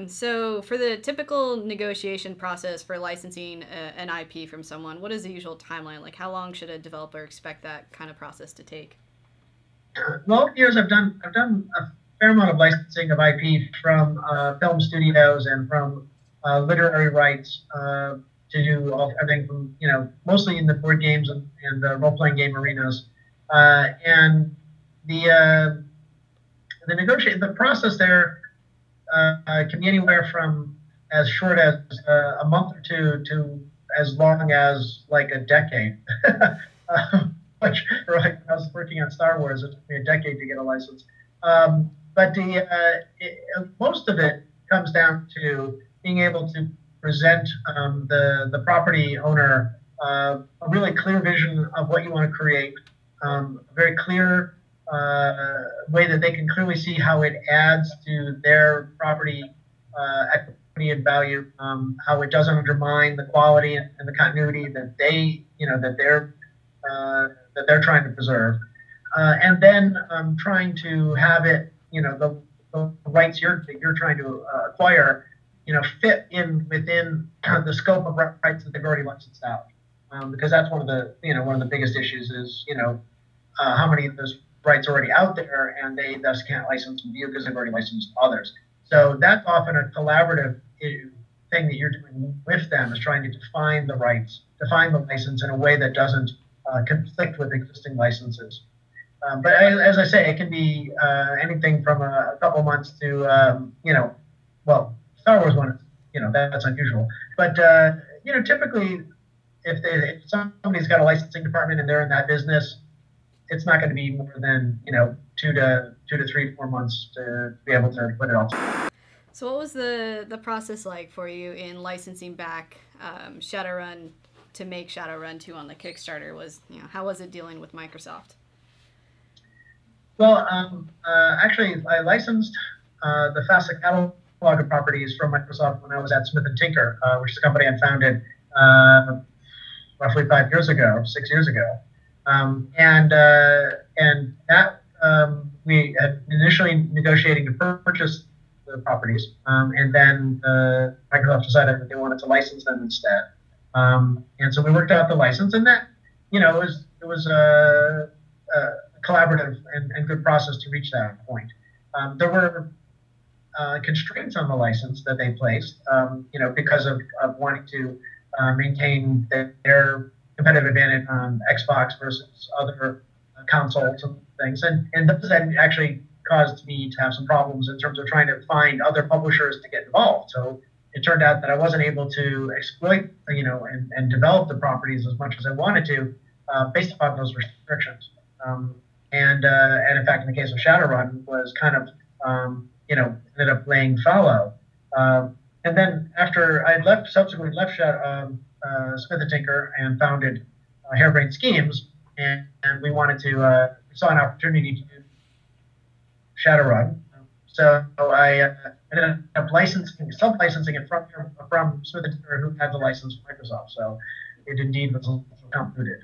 So for the typical negotiation process for licensing an IP from someone, what is the usual timeline? Like how long should a developer expect that kind of process to take? Well, over the years I've done a fair amount of licensing of IP from film studios and from literary rights to do everything from mostly in the board games and the role playing game arenas, and the uh, the process there can be anywhere from as short as a month or two to as long as like a decade. Which, right, when I was working on Star Wars, it took me a decade to get a license. But most of it comes down to being able to present the property owner a really clear vision of what you want to create, a very clear way that they can clearly see how it adds to their property equity and value, how it doesn't undermine the quality and the continuity that that they're trying to preserve, and then trying to have it, the rights you're trying to acquire, fit in within the scope of rights that they've already licensed out, because that's one of the biggest issues is how many of those rights are already out there, and they thus can't license with you because they've already licensed others. So that's often a collaborative thing that you're doing with them, is trying to define the rights, define the license in a way that doesn't conflict with existing licenses. But as I say, it can be anything from a couple months to, well, Star Wars one, that's unusual. But, typically, if somebody's got a licensing department and they're in that business, it's not going to be more than, 2 to 3, 4 months to be able to put it all together. So what was the process like for you in licensing back Shadowrun to make Shadowrun 2 on the Kickstarter? How was it dealing with Microsoft? Well, actually, I licensed the FASA catalog of properties from Microsoft when I was at Smith and Tinker, which is a company I founded roughly 5 years ago, 6 years ago, and that we had initially negotiating to purchase the properties, and then Microsoft decided that they wanted to license them instead, and so we worked out the license, and that it was a collaborative and good process to reach that point. There were constraints on the license that they placed, because of wanting to maintain their competitive advantage on Xbox versus other consoles and things. And those then actually caused me to have some problems in terms of trying to find other publishers to get involved. So it turned out that I wasn't able to exploit, and develop the properties as much as I wanted to, based upon those restrictions. And in fact, in the case of Shadowrun, was kind of, ended up laying fallow. And then after I had subsequently left Smith and Tinker and founded Harebrained Schemes, and we wanted to, saw an opportunity to do Shadowrun. So I ended up sub-licensing it from Smith and Tinker, who had the license from Microsoft. So it indeed was a little convoluted.